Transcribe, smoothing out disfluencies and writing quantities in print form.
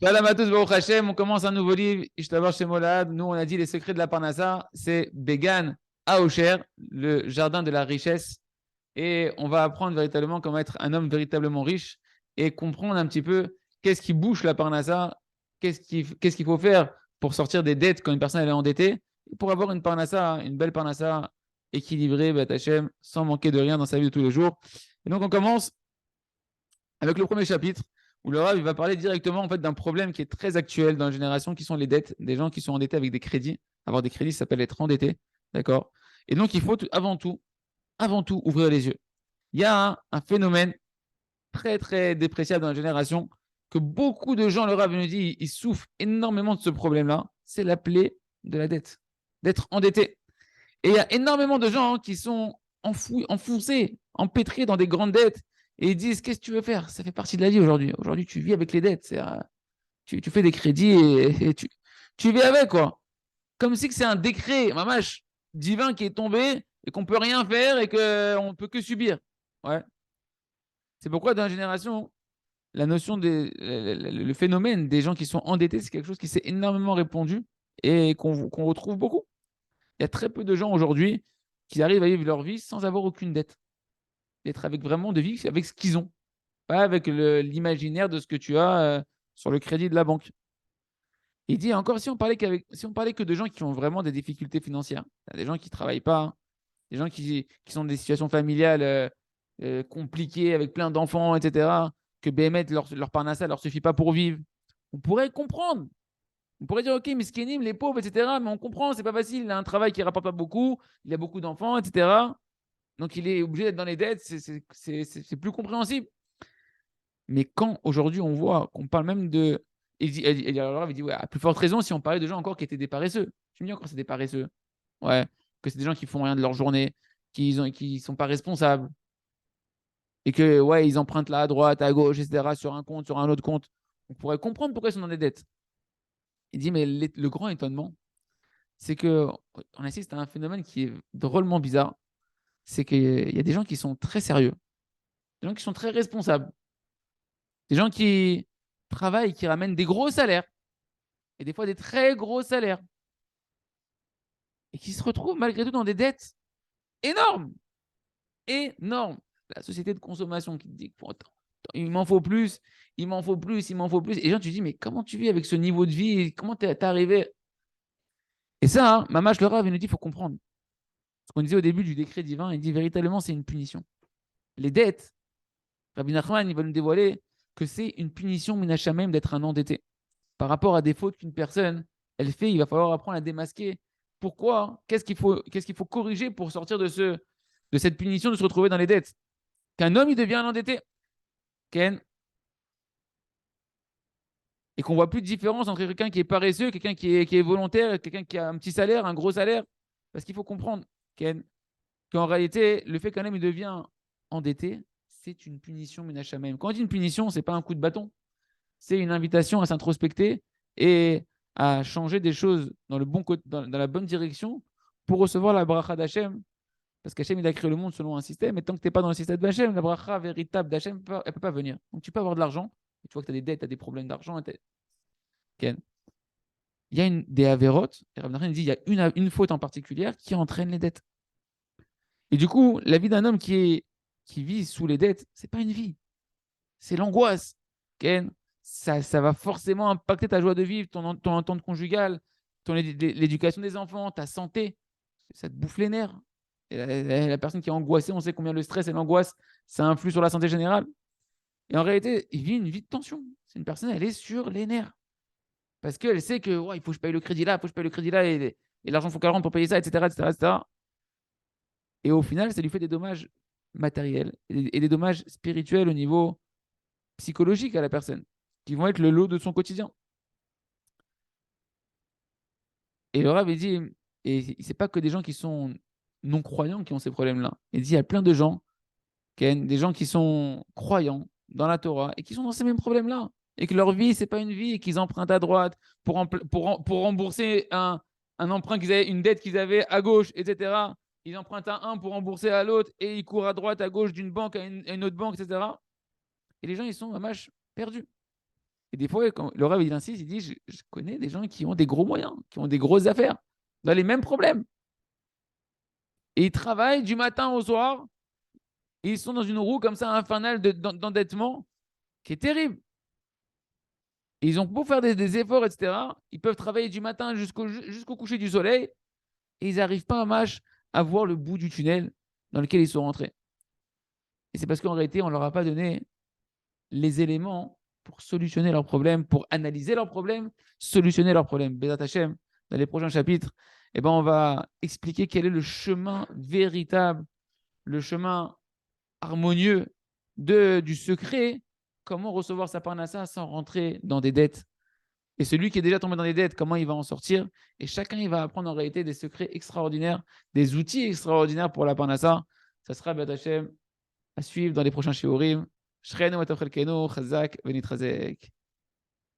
Shalom à tous, Baruch Hashem. On commence un nouveau livre, Ishtabar chez Molad. Nous, on a dit les secrets de la Parnassa. C'est Began Aosher, le jardin de la richesse. Et on va apprendre véritablement comment être un homme véritablement riche et comprendre un petit peu qu'est-ce qui bouche la Parnassa, qu'est-ce qu'il faut faire pour sortir des dettes quand une personne elle est endettée, et pour avoir une Parnassa, une belle Parnassa équilibrée, B'at Hashem, sans manquer de rien dans sa vie de tous les jours. Et donc, on commence avec le premier chapitre où le Rav il va parler directement en fait d'un problème qui est très actuel dans la génération qui sont les dettes, des gens qui sont endettés avec des crédits. Avoir des crédits, ça s'appelle être endetté, d'accord. Et donc il faut avant tout ouvrir les yeux. Il y a un phénomène très très dépréciable dans la génération que beaucoup de gens, le Rav nous dit, ils souffrent énormément de ce problème-là. C'est la plaie de la dette, d'être endetté. Et il y a énormément de gens qui sont enfoncés, empêtrés dans des grandes dettes et ils disent qu'est-ce que tu veux faire. Ça fait partie de la vie aujourd'hui. Aujourd'hui, tu vis avec les dettes. Tu fais des crédits et tu vis avec, quoi. Comme si c'est un décret, mamache, divin qui est tombé et qu'on peut rien faire et qu'on ne peut que subir. Ouais. C'est pourquoi dans la génération, la notion le phénomène des gens qui sont endettés, c'est quelque chose qui s'est énormément répandu et qu'on retrouve beaucoup. Il y a très peu de gens aujourd'hui qui arrivent à vivre leur vie sans avoir aucune dette. D'être avec vraiment de vivre avec ce qu'ils ont, pas avec l'imaginaire de ce que tu as sur le crédit de la banque. Il dit encore, si on parlait que de gens qui ont vraiment des difficultés financières, des gens qui ne travaillent pas, hein, des gens qui sont dans des situations familiales compliquées avec plein d'enfants, etc., que BMF, leur parnassa ne leur suffit pas pour vivre, on pourrait comprendre. On pourrait dire, OK, miskénim, les pauvres, etc. Mais on comprend, c'est pas facile. Il a un travail qui ne rapporte pas beaucoup, il a beaucoup d'enfants, etc. Donc il est obligé d'être dans les dettes, c'est plus compréhensible. Mais quand aujourd'hui on voit qu'on parle même de. Alors, il dit, ouais, à plus forte raison si on parlait de gens encore qui étaient des paresseux. Tu me dis encore, c'est des paresseux. Ouais, que c'est des gens qui font rien de leur journée, qui sont pas responsables. Et que, ouais, ils empruntent là, à droite, à gauche, etc., sur un compte, sur un autre compte. On pourrait comprendre pourquoi ils sont dans des dettes. Il dit, mais le grand étonnement, c'est que on assiste à un phénomène qui est drôlement bizarre. C'est qu'il y a des gens qui sont très sérieux, des gens qui sont très responsables, des gens qui travaillent, qui ramènent des gros salaires, et des fois des très gros salaires, et qui se retrouvent malgré tout dans des dettes énormes, énormes. La société de consommation qui te dit il m'en faut plus, il m'en faut plus, il m'en faut plus. Et les gens, tu te dis, mais comment tu vis avec ce niveau de vie? Comment t'es arrivé? Et ça, hein, Mamash le Rav, il nous dit, il faut comprendre. Ce qu'on disait au début du décret divin, il dit véritablement, c'est une punition. Les dettes, Rabbi Nachman, il va nous dévoiler que c'est une punition minachamem d'être un endetté. Par rapport à des fautes qu'une personne, elle fait, il va falloir apprendre à démasquer. Pourquoi? Qu'est-ce qu'il faut corriger pour sortir de cette punition de se retrouver dans les dettes? Qu'un homme, il devient un endetté. Ken, et qu'on voit plus de différence entre quelqu'un qui est paresseux, quelqu'un qui est volontaire, quelqu'un qui a un petit salaire, un gros salaire. Parce qu'il faut comprendre, Ken, qu'en réalité, le fait qu'un homme il devient endetté, c'est une punition minachamem. Quand on dit une punition, ce n'est pas un coup de bâton. C'est une invitation à s'introspecter et à changer des choses dans la bonne direction pour recevoir la bracha d'Hachem. Parce qu'Hachem, il a créé le monde selon un système, et tant que tu n'es pas dans le système d'Hachem, la bracha véritable d'Hachem, elle ne peut pas venir. Donc tu peux avoir de l'argent, et tu vois que tu as des dettes, tu as des problèmes d'argent. Okay. Il y a des avérotes, et Rav Nachman dit il y a une faute en particulier qui entraîne les dettes. Et du coup, la vie d'un homme qui vit sous les dettes, ce n'est pas une vie, c'est l'angoisse. Ken, ça va forcément impacter ta joie de vivre, ton entente conjugale, l'éducation des enfants, ta santé. Ça te bouffe les nerfs. Et la personne qui est angoissée, on sait combien le stress et l'angoisse, ça influe sur la santé générale. Et en réalité, il vit une vie de tension. C'est une personne, elle est sur les nerfs. Parce qu'elle sait que il faut que je paye le crédit là, il faut que je paye le crédit là, et l'argent, il faut qu'elle rentre pour payer ça, etc., etc., etc. Et au final, ça lui fait des dommages matériels et des dommages spirituels au niveau psychologique à la personne, qui vont être le lot de son quotidien. Et le Rav, il dit, et c'est pas que des gens qui sont non-croyants qui ont ces problèmes-là. Il dit, il y a plein de gens, des gens qui sont croyants dans la Torah et qui sont dans ces mêmes problèmes-là. Et que leur vie, c'est pas une vie et qu'ils empruntent à droite pour rembourser un emprunt qu'ils avaient, une dette qu'ils avaient à gauche, etc. Ils empruntent à un pour rembourser à l'autre et ils courent à droite, à gauche d'une banque à une autre banque, etc. Et les gens, ils sont, mâche, perdus. Et des fois, quand le Rav il insiste, il dit je connais des gens qui ont des gros moyens, qui ont des grosses affaires, dans les mêmes problèmes. Et ils travaillent du matin au soir, et ils sont dans une roue comme ça infernale d'endettement qui est terrible. Et ils ont beau faire des efforts, etc. Ils peuvent travailler du matin jusqu'au coucher du soleil, et ils n'arrivent pas à voir le bout du tunnel dans lequel ils sont rentrés. Et c'est parce qu'en réalité, on ne leur a pas donné les éléments pour solutionner leurs problèmes, pour analyser leurs problèmes, solutionner leurs problèmes. Bezat Hashem, dans les prochains chapitres, on va expliquer quel est le chemin véritable, le chemin harmonieux du secret, comment recevoir sa parnassa sans rentrer dans des dettes. Et celui qui est déjà tombé dans des dettes, comment il va en sortir. Et chacun, il va apprendre en réalité des secrets extraordinaires, des outils extraordinaires pour la parnassa. Ça sera, Bezat Hashem, à suivre dans les prochains shiurim. Shrenu et Chazak, Venit Chazek.